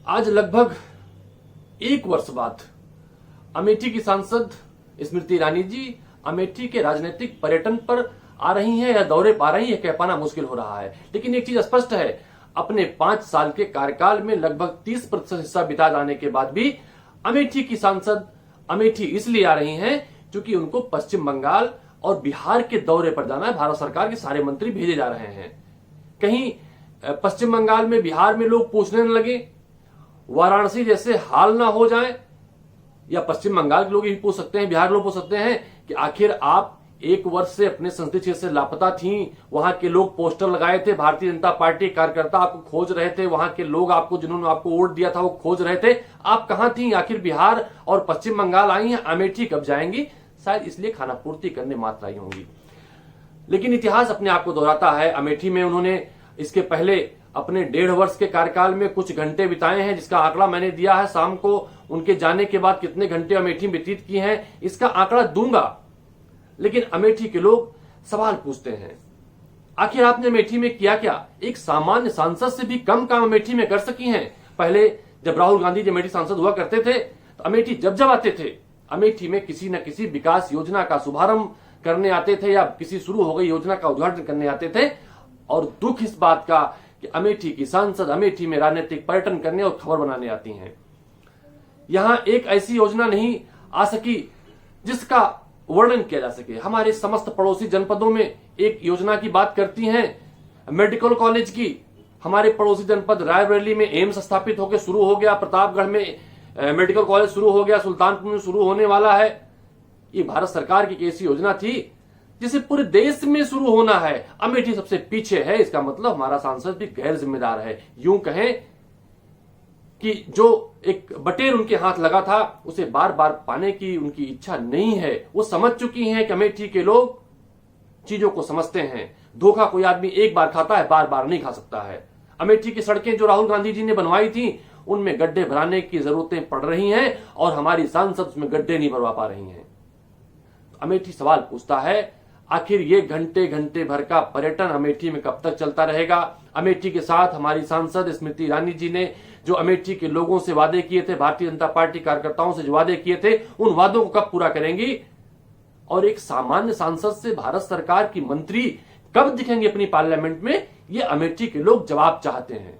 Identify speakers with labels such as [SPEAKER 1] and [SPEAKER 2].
[SPEAKER 1] आज लगभग एक वर्ष बाद अमेठी की सांसद स्मृति ईरानी जी अमेठी के राजनीतिक पर्यटन पर आ रही हैं या दौरे पा रही हैं, कह पाना मुश्किल हो रहा है। लेकिन एक चीज स्पष्ट है, अपने 5 साल के कार्यकाल में लगभग 30% हिस्सा बिता जाने के बाद भी अमेठी की सांसद अमेठी इसलिए आ रही हैं क्योंकि उनको पश्चिम बंगाल और बिहार के दौरे पर जाना है। भारत सरकार के सारे मंत्री भेजे जा रहे हैं। कहीं पश्चिम बंगाल में, बिहार में लोग पूछने न लगे, वाराणसी जैसे हाल ना हो जाए, या पश्चिम बंगाल के लोग ही पूछ सकते हैं, बिहार लोग पूछ सकते हैं कि आखिर आप 1 वर्ष से अपने संसदीय क्षेत्र से लापता थी। वहां के लोग पोस्टर लगाए थे, भारतीय जनता पार्टी कार्यकर्ता आपको खोज रहे थे, वहां के लोग आपको, जिन्होंने आपको वोट दिया था, वो खोज रहे थे, आप कहां थी? आखिर बिहार और पश्चिम बंगाल आई हैं, अमेठी कब जाएंगी? शायद इसलिए खाना पूर्ति करने मात्र आई होंगी। लेकिन इतिहास अपने आप को दोहराता है। अमेठी में उन्होंने इसके पहले अपने 1.5 वर्ष के कार्यकाल में कुछ घंटे बिताए हैं, जिसका आंकड़ा मैंने दिया है। शाम को उनके जाने के बाद कितने घंटे अमेठी में व्यतीत किए हैं, इसका आंकड़ा दूंगा। लेकिन अमेठी के लोग सवाल पूछते हैं, आखिर आपने अमेठी में किया क्या? एक सामान्य सांसद से भी कम काम अमेठी में कर सकी हैं। पहले जब राहुल गांधी जी अमेठी सांसद हुआ करते थे तो अमेठी जब आते थे, अमेठी में किसी न किसी विकास योजना का शुभारंभ करने आते थे या किसी शुरू हो गई योजना का उद्घाटन करने आते थे। और दुख इस बात का कि अमेठी की सांसद अमेठी में राजनीतिक पर्यटन करने और खबर बनाने आती हैं। यहां एक ऐसी योजना नहीं आ सकी जिसका वर्णन किया जा सके। हमारे समस्त पड़ोसी जनपदों में एक योजना की बात करती हैं, मेडिकल कॉलेज की। हमारे पड़ोसी जनपद रायबरेली में एम्स स्थापित होकर शुरू हो गया, प्रतापगढ़ में मेडिकल कॉलेज शुरू हो गया, सुल्तानपुर में शुरू होने वाला है। ये भारत सरकार की ऐसी योजना थी जिसे पूरे देश में शुरू होना है। अमेठी सबसे पीछे है, इसका मतलब हमारा सांसद भी गैर जिम्मेदार है। यूं कहें कि जो एक बटेर उनके हाथ लगा था उसे बार बार पाने की उनकी इच्छा नहीं है। वो समझ चुकी हैं कि अमेठी के लोग चीजों को समझते हैं। धोखा कोई आदमी एक बार खाता है, बार बार नहीं खा सकता है। अमेठी की सड़कें जो राहुल गांधी जी ने बनवाई थी, उनमें गड्ढे भराने की जरूरतें पड़ रही हैं और हमारी सांसद उसमें गड्ढे नहीं भरवा पा रही हैं। अमेठी सवाल पूछता है, आखिर ये घंटे घंटे भर का पर्यटन अमेठी में कब तक चलता रहेगा? अमेठी के साथ हमारी सांसद स्मृति ईरानी जी ने जो अमेठी के लोगों से वादे किए थे, भारतीय जनता पार्टी कार्यकर्ताओं से जो वादे किए थे, उन वादों को कब पूरा करेंगी? और एक सामान्य सांसद से भारत सरकार की मंत्री कब दिखेंगे अपनी पार्लियामेंट में? ये अमेठी के लोग जवाब चाहते हैं।